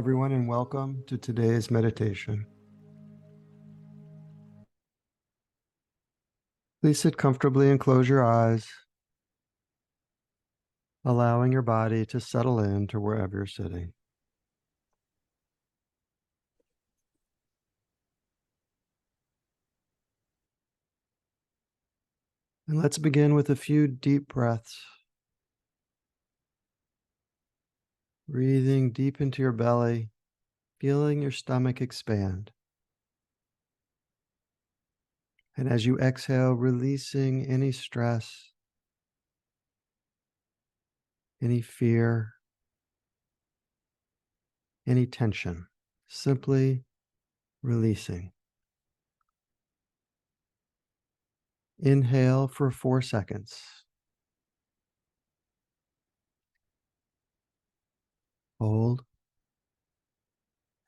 everyone, and welcome to today's meditation. Please sit comfortably and close your eyes, allowing your body to settle into wherever you're sitting. And let's begin with a few deep breaths. Breathing deep into your belly, feeling your stomach expand. And as you exhale, releasing any stress, any fear, any tension, simply releasing. Inhale for 4 seconds. Hold.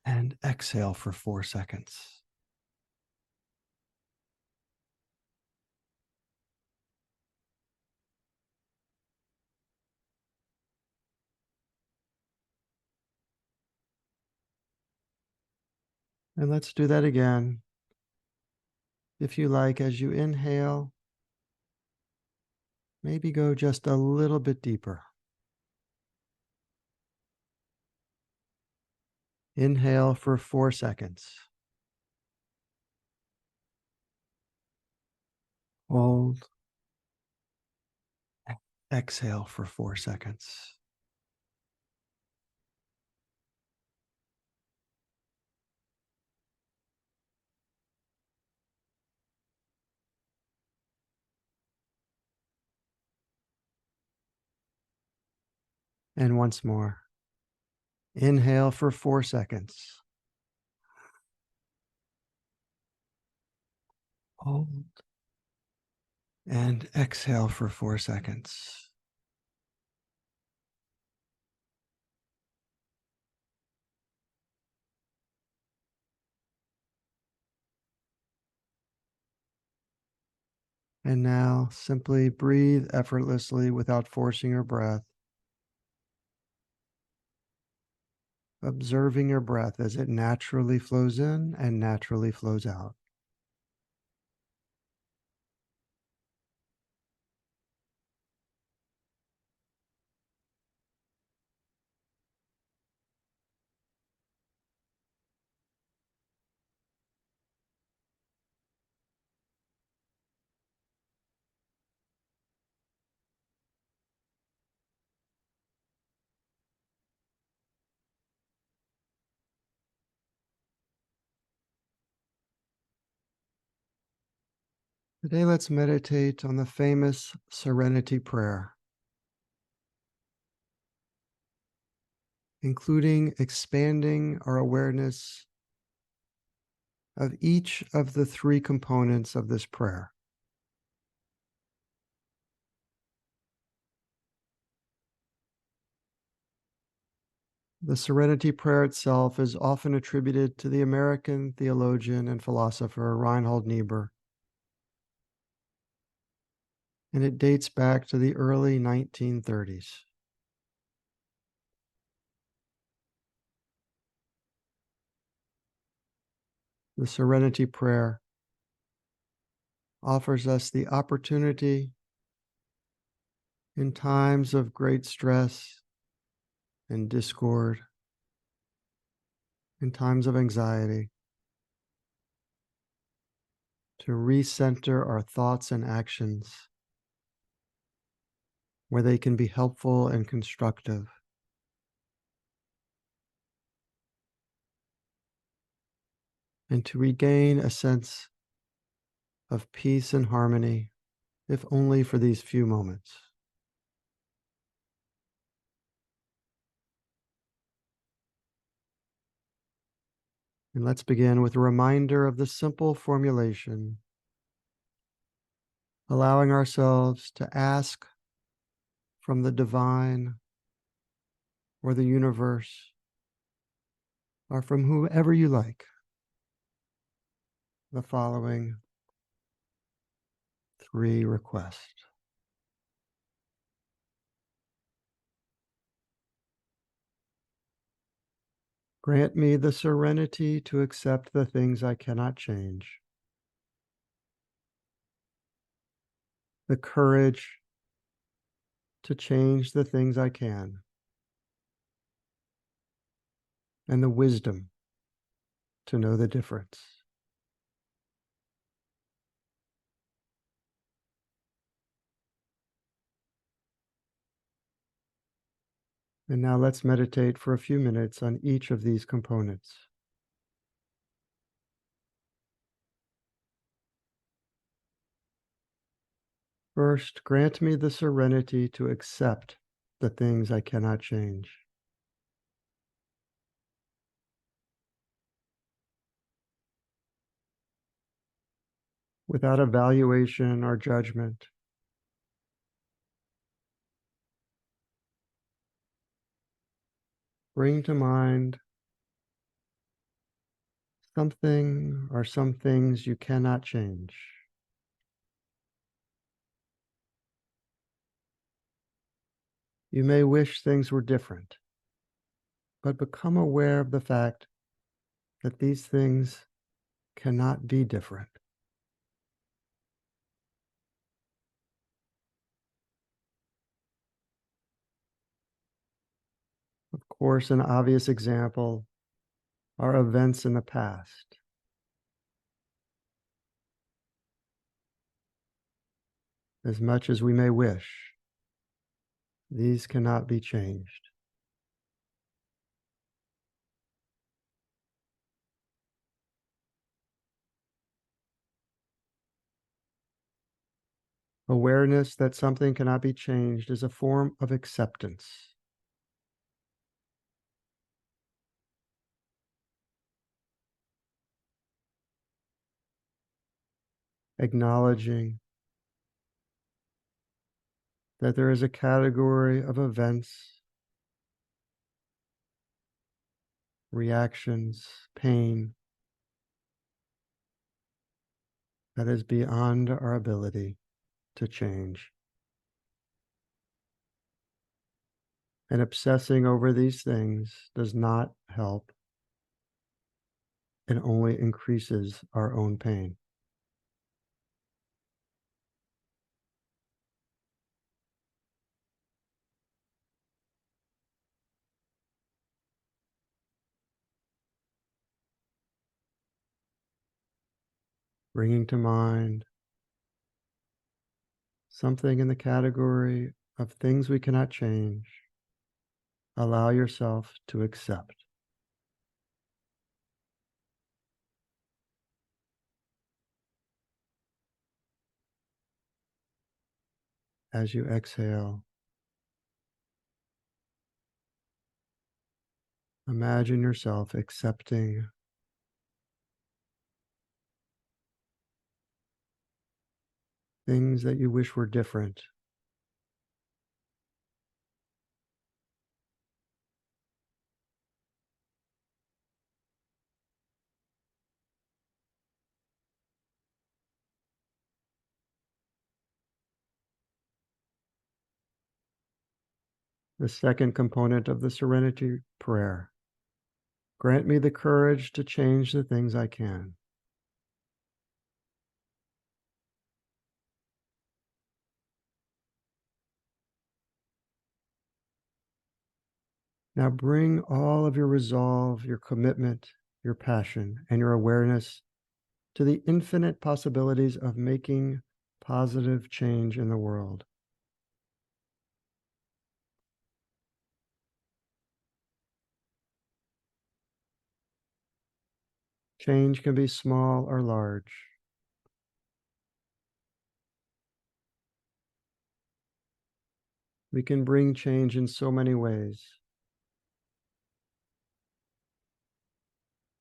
And exhale for 4 seconds. And let's do that again. If you like, as you inhale, maybe go just a little bit deeper. Inhale for 4 seconds. Hold. Exhale for 4 seconds. And once more. Inhale for 4 seconds. Hold. And exhale for 4 seconds. And now simply breathe effortlessly without forcing your breath. Observing your breath as it naturally flows in and naturally flows out. Today, let's meditate on the famous Serenity Prayer, including expanding our awareness of each of the 3 components of this prayer. The Serenity Prayer itself is often attributed to the American theologian and philosopher Reinhold Niebuhr, and it dates back to the early 1930s. The Serenity Prayer offers us the opportunity in times of great stress and discord, in times of anxiety, to recenter our thoughts and actions where they can be helpful and constructive. And to regain a sense of peace and harmony, if only for these few moments. And let's begin with a reminder of the simple formulation, allowing ourselves to ask from the divine or the universe, or from whoever you like, the following 3 requests. Grant me the serenity to accept the things I cannot change, the courage to change the things I can, and the wisdom to know the difference. And now let's meditate for a few minutes on each of these components. First, grant me the serenity to accept the things I cannot change. Without evaluation or judgment, bring to mind something or some things you cannot change. You may wish things were different, but become aware of the fact that these things cannot be different. Of course, an obvious example are events in the past. As much as we may wish, these cannot be changed. Awareness that something cannot be changed is a form of acceptance. Acknowledging that there is a category of events, reactions, pain that is beyond our ability to change. And obsessing over these things does not help. It only increases our own pain. Bringing to mind something in the category of things we cannot change, allow yourself to accept. As you exhale, imagine yourself accepting things that you wish were different. The second component of the Serenity Prayer. Grant me the courage to change the things I can. Now bring all of your resolve, your commitment, your passion, and your awareness to the infinite possibilities of making positive change in the world. Change can be small or large. We can bring change in so many ways.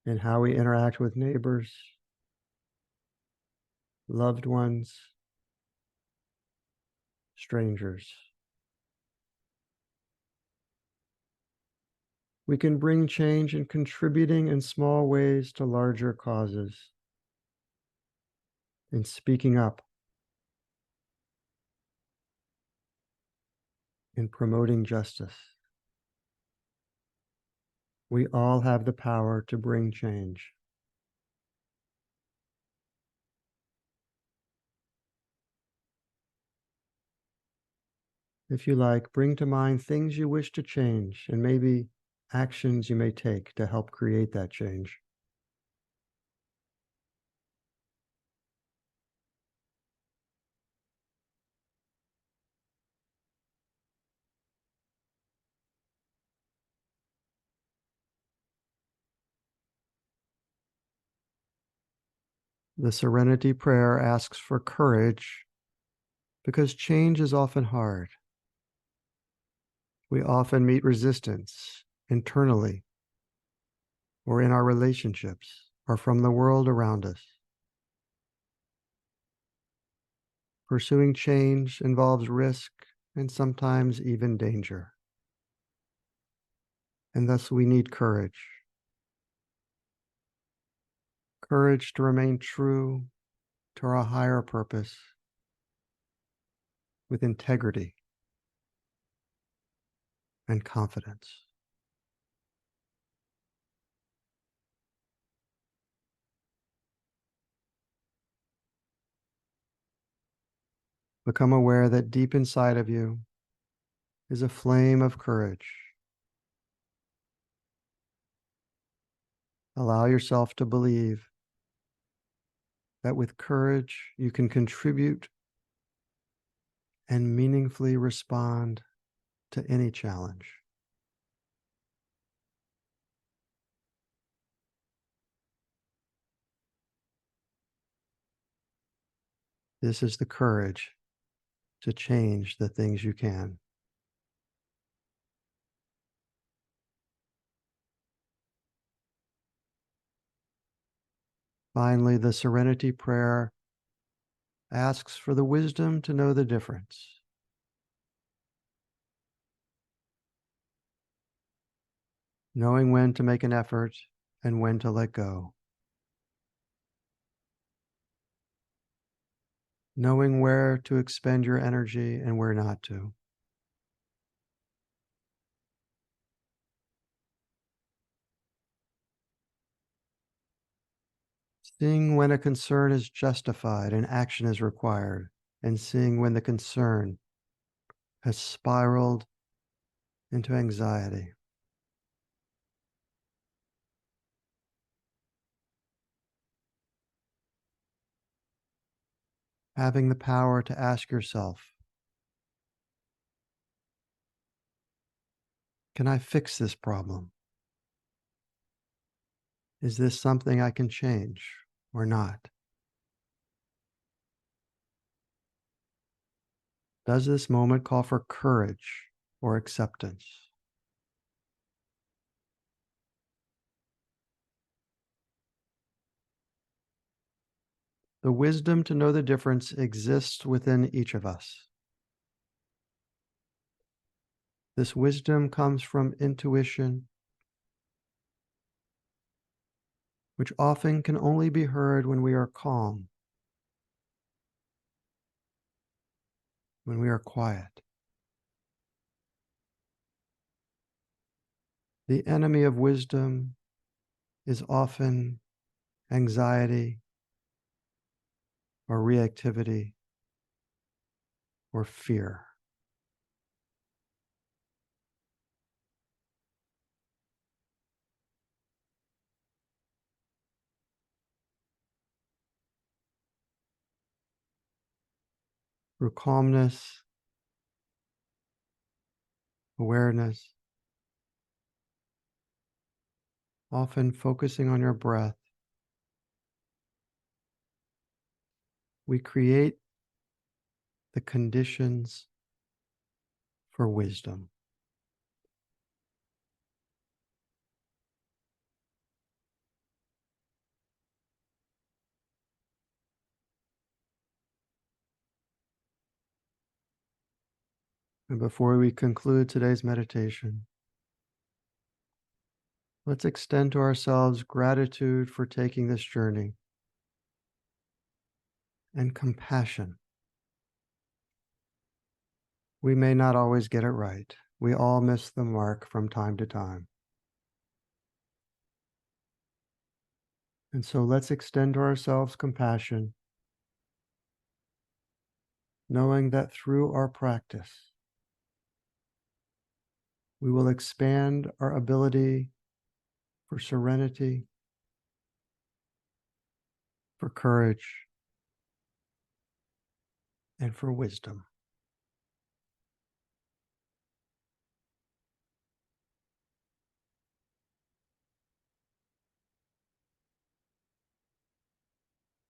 In how we interact with neighbors, loved ones, strangers. We can bring change in contributing in small ways to larger causes, in speaking up, in promoting justice. We all have the power to bring change. If you like, bring to mind things you wish to change and maybe actions you may take to help create that change. The Serenity Prayer asks for courage because change is often hard. We often meet resistance internally or in our relationships or from the world around us. Pursuing change involves risk and sometimes even danger. And thus we need courage. Courage to remain true to our higher purpose with integrity and confidence. Become aware that deep inside of you is a flame of courage. Allow yourself to believe that with courage you can contribute and meaningfully respond to any challenge. This is the courage to change the things you can. Finally, the Serenity Prayer asks for the wisdom to know the difference. Knowing when to make an effort and when to let go. Knowing where to expend your energy and where not to. Seeing when a concern is justified and action is required, and seeing when the concern has spiraled into anxiety. Having the power to ask yourself, can I fix this problem? Is this something I can change or not? Does this moment call for courage or acceptance? The wisdom to know the difference exists within each of us. This wisdom comes from intuition, which often can only be heard when we are calm, when we are quiet. The enemy of wisdom is often anxiety or reactivity or fear. Through calmness, awareness, often focusing on your breath, we create the conditions for wisdom. And before we conclude today's meditation, let's extend to ourselves gratitude for taking this journey and compassion. We may not always get it right. We all miss the mark from time to time. And so let's extend to ourselves compassion, knowing that through our practice, we will expand our ability for serenity, for courage, and for wisdom.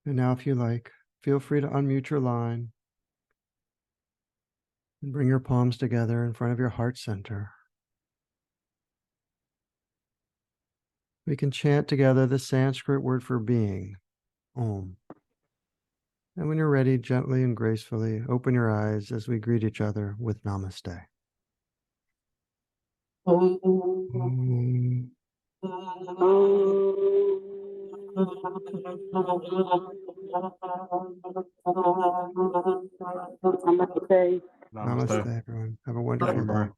And now, if you like, feel free to unmute your line and bring your palms together in front of your heart center. We can chant together the Sanskrit word for being, Om. And when you're ready, gently and gracefully open your eyes as we greet each other with Namaste. Om. Namaste. Namaste, everyone. Have a wonderful day.